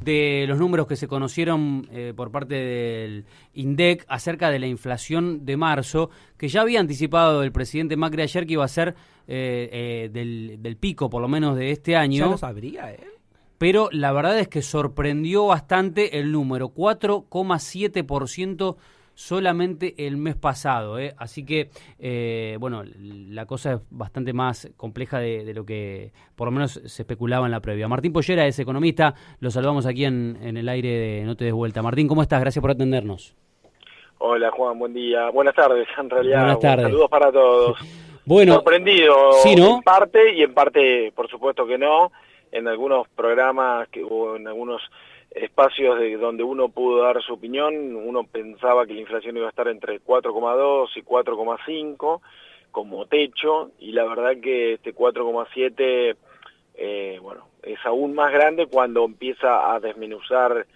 de los números que se conocieron por parte del INDEC acerca de la inflación de marzo, que ya había anticipado el presidente Macri ayer que iba a ser del pico, por lo menos de este año. ¿Ya lo sabría él? Pero la verdad es que sorprendió bastante el número, 4,7% solamente el mes pasado, ¿eh? Así que, bueno, la cosa es bastante más compleja de lo que por lo menos se especulaba en la previa. Martín Pollera es economista, lo saludamos aquí en el aire de No Te Des Vuelta. Martín, ¿cómo estás? Gracias por atendernos. Hola Juan, buen día. Buenas tardes, en realidad. Buenas tardes. Saludos para todos. Bueno, sorprendido, sí, ¿no? En parte, y en parte, por supuesto que no. En algunos programas o en algunos espacios donde uno pudo dar su opinión, uno pensaba que la inflación iba a estar entre 4,2 y 4,5 como techo, y la verdad que este 4,7 bueno, es aún más grande cuando empieza a desmenuzar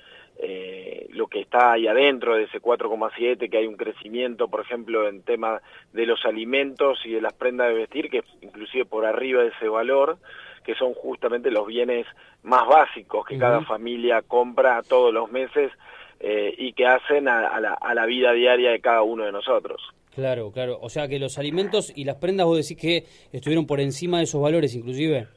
lo que está ahí adentro de ese 4,7, que hay un crecimiento, por ejemplo, en tema de los alimentos y de las prendas de vestir, que es inclusive por arriba de ese valor, que son justamente los bienes más básicos que cada familia compra todos los meses y que hacen a la vida diaria de cada uno de nosotros. Claro, claro. O sea que los alimentos y las prendas vos decís que estuvieron por encima de esos valores inclusive.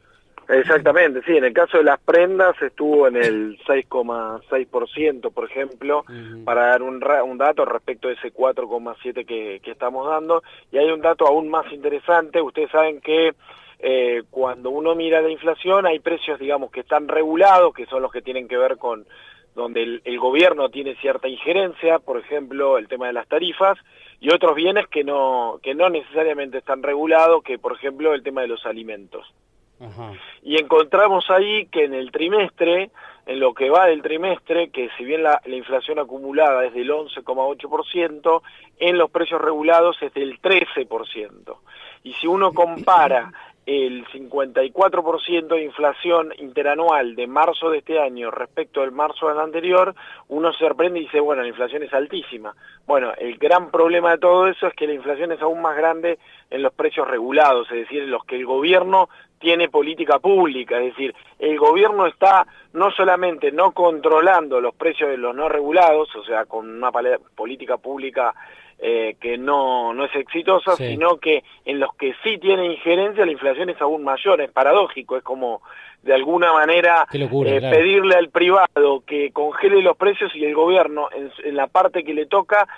Exactamente, sí. En el caso de las prendas estuvo en el 6,6%, por ejemplo, para dar un dato respecto a ese 4,7 que estamos dando. Y hay un dato aún más interesante. Ustedes saben que cuando uno mira la inflación hay precios, digamos, que están regulados, que son los que tienen que ver con donde el gobierno tiene cierta injerencia, por ejemplo, el tema de las tarifas, y otros bienes que no necesariamente están regulados, que por ejemplo el tema de los alimentos. Ajá. Y encontramos ahí que en el trimestre, en lo que va del trimestre, que si bien la inflación acumulada es del 11,8%, en los precios regulados es del 13%. Y si uno compara el 54% de inflación interanual de marzo de este año respecto al marzo del anterior, uno se sorprende y dice, bueno, la inflación es altísima. Bueno, el gran problema de todo eso es que la inflación es aún más grande en los precios regulados, es decir, en los que el gobierno tiene política pública, es decir, el gobierno está no solamente no controlando los precios de los no regulados, o sea, con una política pública que no es exitosa, sí, sino que en los que sí tiene injerencia la inflación es aún mayor. Es paradójico, es como de alguna manera locura, claro, pedirle al privado que congele los precios y el gobierno en la parte que le toca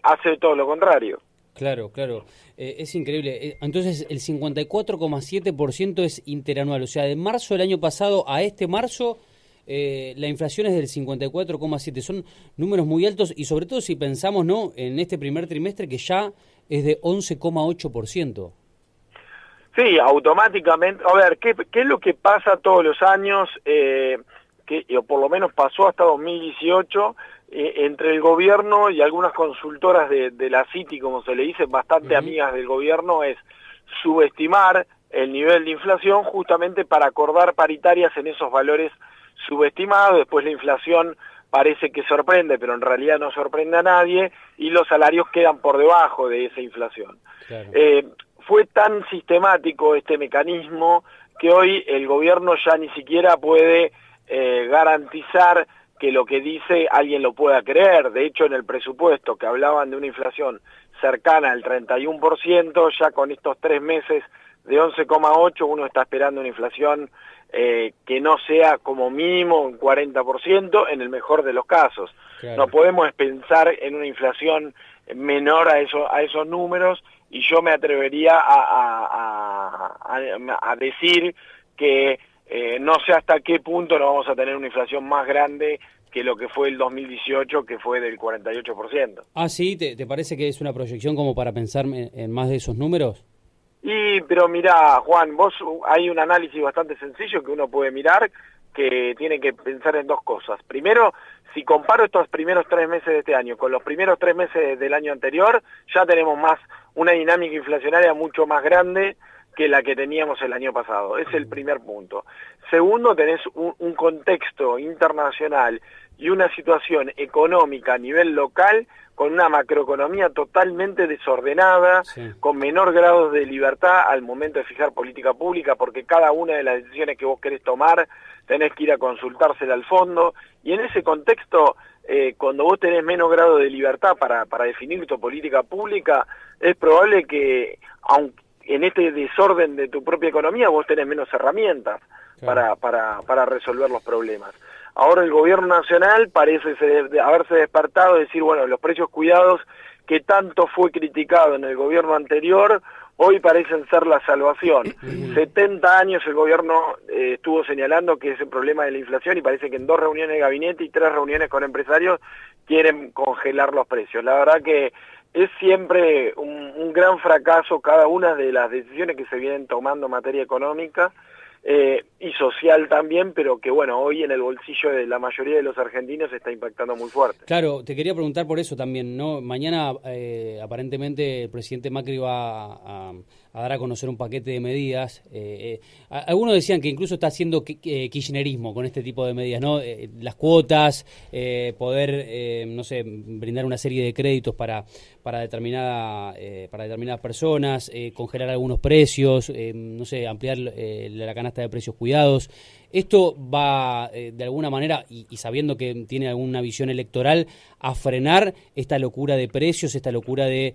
hace todo lo contrario. Claro, claro. Es increíble. Entonces, el 54,7% es interanual. O sea, de marzo del año pasado a este marzo, la inflación es del 54,7%. Son números muy altos y sobre todo si pensamos, ¿no?, en este primer trimestre que ya es de 11,8%. Sí, automáticamente. A ver, ¿qué es lo que pasa todos los años? O por lo menos pasó hasta 2018, entre el gobierno y algunas consultoras de la Citi, como se le dice, bastante amigas del gobierno, es subestimar el nivel de inflación justamente para acordar paritarias en esos valores subestimados. Después la inflación parece que sorprende, pero en realidad no sorprende a nadie, y los salarios quedan por debajo de esa inflación. Claro. Fue tan sistemático este mecanismo que hoy el gobierno ya ni siquiera puede garantizar que lo que dice alguien lo pueda creer. De hecho, en el presupuesto que hablaban de una inflación cercana al 31%, ya con estos 3 meses de 11,8, uno está esperando una inflación que no sea como mínimo un 40%, en el mejor de los casos. Claro. No podemos pensar en una inflación menor a esos números, y yo me atrevería a decir que no sé hasta qué punto no vamos a tener una inflación más grande que lo que fue el 2018, que fue del 48%. Ah, sí, ¿te parece que es una proyección como para pensar en más de esos números? Pero mirá, Juan, hay un análisis bastante sencillo que uno puede mirar, que tiene que pensar en dos cosas. Primero, si comparo estos primeros 3 meses de este año con los primeros 3 meses del año anterior, ya tenemos una dinámica inflacionaria mucho más grande que la que teníamos el año pasado. Es el primer punto. Segundo, tenés un contexto internacional y una situación económica a nivel local con una macroeconomía totalmente desordenada, sí, con menor grado de libertad al momento de fijar política pública, porque cada una de las decisiones que vos querés tomar tenés que ir a consultársela al fondo, y en ese contexto, cuando vos tenés menos grado de libertad para definir tu política pública, es probable que, aunque en este desorden de tu propia economía, vos tenés menos herramientas, claro, para resolver los problemas. Ahora el gobierno nacional parece haberse despertado y decir, bueno, los precios cuidados que tanto fue criticado en el gobierno anterior, hoy parecen ser la salvación. 70 años el gobierno estuvo señalando que es el problema de la inflación y parece que en 2 reuniones de gabinete y 3 reuniones con empresarios quieren congelar los precios. La verdad que es siempre un gran fracaso cada una de las decisiones que se vienen tomando en materia económica, y social también, pero que bueno, hoy en el bolsillo de la mayoría de los argentinos está impactando muy fuerte. Claro, te quería preguntar por eso también, ¿no? Mañana aparentemente el presidente Macri va a dar a conocer un paquete de medidas. Algunos decían que incluso está haciendo kirchnerismo con este tipo de medidas, ¿no? Las cuotas, poder, no sé, brindar una serie de créditos para determinadas personas, congelar algunos precios, no sé, ampliar la canasta de precios cuidados. Esto va, de alguna manera, y sabiendo que tiene alguna visión electoral, a frenar esta locura de precios, esta locura de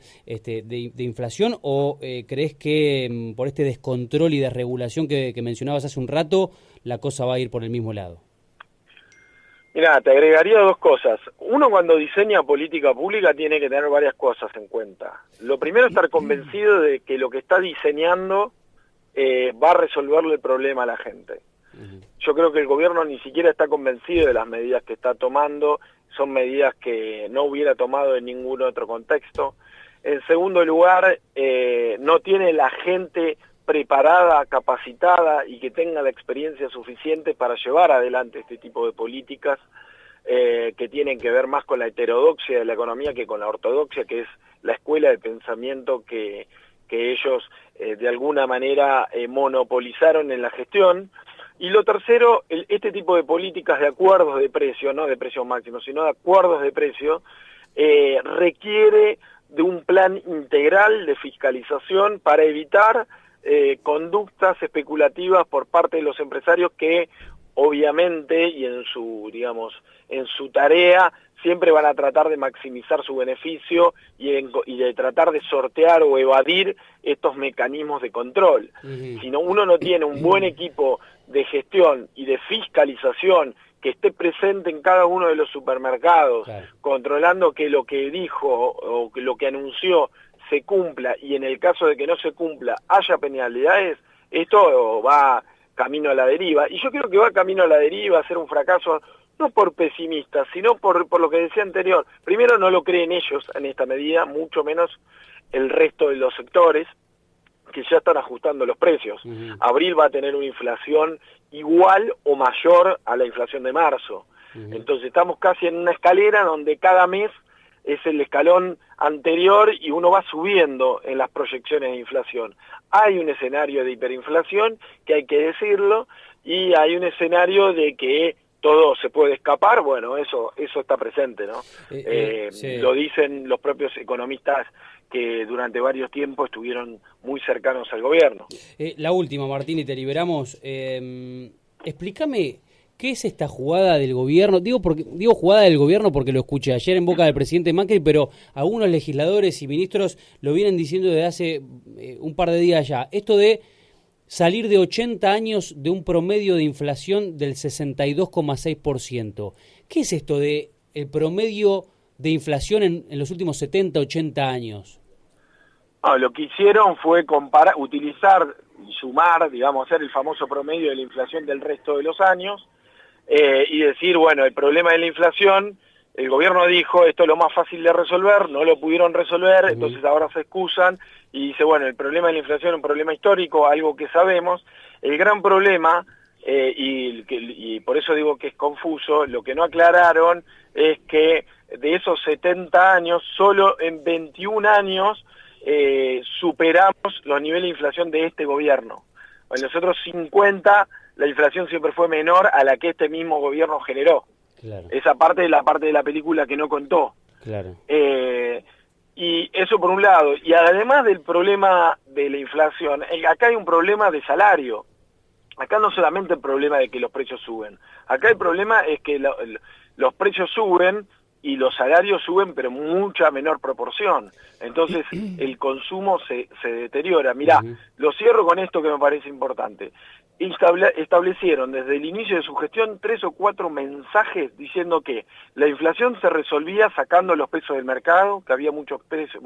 inflación, o crees que por este descontrol y desregulación que mencionabas hace un rato, la cosa va a ir por el mismo lado? Mirá, te agregaría 2 cosas. Uno, cuando diseña política pública tiene que tener varias cosas en cuenta. Lo primero, estar convencido de que lo que está diseñando va a resolverle el problema a la gente. Yo creo que el gobierno ni siquiera está convencido de las medidas que está tomando, son medidas que no hubiera tomado en ningún otro contexto. En segundo lugar, no tiene la gente preparada, capacitada y que tenga la experiencia suficiente para llevar adelante este tipo de políticas que tienen que ver más con la heterodoxia de la economía que con la ortodoxia, que es la escuela de pensamiento que ellos de alguna manera monopolizaron en la gestión. Y lo tercero, este tipo de políticas de acuerdos de precio, no de precios máximos, sino de acuerdos de precio, requiere de un plan integral de fiscalización para evitar conductas especulativas por parte de los empresarios que obviamente y en su, digamos, en su tarea siempre van a tratar de maximizar su beneficio y de tratar de sortear o evadir estos mecanismos de control. Si uno no tiene un buen equipo de gestión y de fiscalización que esté presente en cada uno de los supermercados, claro, controlando que lo que dijo o que lo que anunció se cumpla, y en el caso de que no se cumpla haya penalidades, esto va camino a la deriva. Y yo creo que va camino a la deriva, a ser un fracaso, no por pesimistas, sino por lo que decía anterior. Primero, no lo creen ellos en esta medida, mucho menos el resto de los sectores, que ya están ajustando los precios. Abril va a tener una inflación igual o mayor a la inflación de marzo. Entonces estamos casi en una escalera donde cada mes es el escalón anterior y uno va subiendo en las proyecciones de inflación. Hay un escenario de hiperinflación, que hay que decirlo, y hay un escenario de que todo se puede escapar. Bueno, eso está presente, ¿no? Sí. Lo dicen los propios economistas que durante varios tiempos estuvieron muy cercanos al gobierno. La última, Martín, y te liberamos. Explícame, ¿qué es esta jugada del gobierno? Digo jugada del gobierno porque lo escuché ayer en boca del presidente Macri, pero algunos legisladores y ministros lo vienen diciendo desde hace un par de días ya. Esto de salir de 80 años de un promedio de inflación del 62,6%. ¿Qué es esto de el promedio de inflación en los últimos 70, 80 años? No, lo que hicieron fue utilizar y sumar, digamos, hacer el famoso promedio de la inflación del resto de los años, y decir, bueno, el problema de la inflación, el gobierno dijo, esto es lo más fácil de resolver, no lo pudieron resolver, entonces ahora se excusan, y dice, bueno, el problema de la inflación es un problema histórico, algo que sabemos. El gran problema, y por eso digo que es confuso, lo que no aclararon es que de esos 70 años, solo en 21 años superamos los niveles de inflación de este gobierno. En los otros 50, la inflación siempre fue menor a la que este mismo gobierno generó. Claro. Esa parte es la parte de la película que no contó. Claro. Y eso por un lado. Y además del problema de la inflación, acá hay un problema de salario. Acá no solamente el problema de que los precios suben. Acá el problema es que los precios suben y los salarios suben, pero mucha menor proporción. Entonces el consumo se deteriora. Mirá, lo cierro con esto que me parece importante. Establecieron desde el inicio de su gestión 3 o 4 mensajes diciendo que la inflación se resolvía sacando los pesos del mercado, que había muchos pesos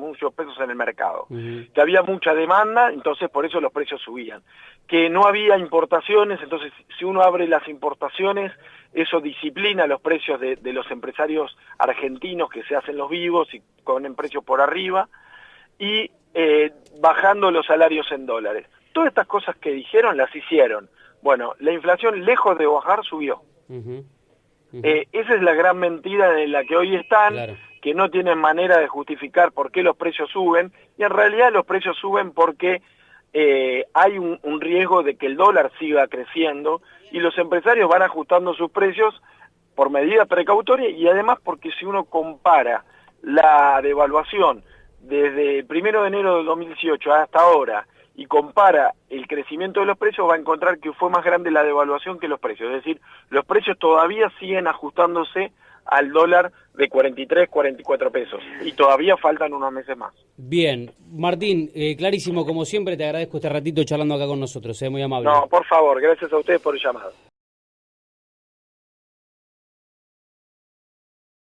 en el mercado, que había mucha demanda, entonces por eso los precios subían, que no había importaciones, entonces si uno abre las importaciones, eso disciplina los precios de los empresarios argentinos que se hacen los vivos y ponen precios por arriba, y bajando los salarios en dólares. Todas estas cosas que dijeron las hicieron. Bueno, la inflación lejos de bajar subió. Esa es la gran mentira en la que hoy están, claro, que no tienen manera de justificar por qué los precios suben, y en realidad los precios suben porque hay un riesgo de que el dólar siga creciendo y los empresarios van ajustando sus precios por medidas precautorias, y además porque si uno compara la devaluación desde el 1 de enero del 2018 hasta ahora y compara el crecimiento de los precios, va a encontrar que fue más grande la devaluación que los precios. Es decir, los precios todavía siguen ajustándose al dólar de 43, 44 pesos. Y todavía faltan unos meses más. Bien. Martín, clarísimo como siempre, te agradezco este ratito charlando acá con nosotros. Muy amable. No, por favor, gracias a ustedes por el llamado.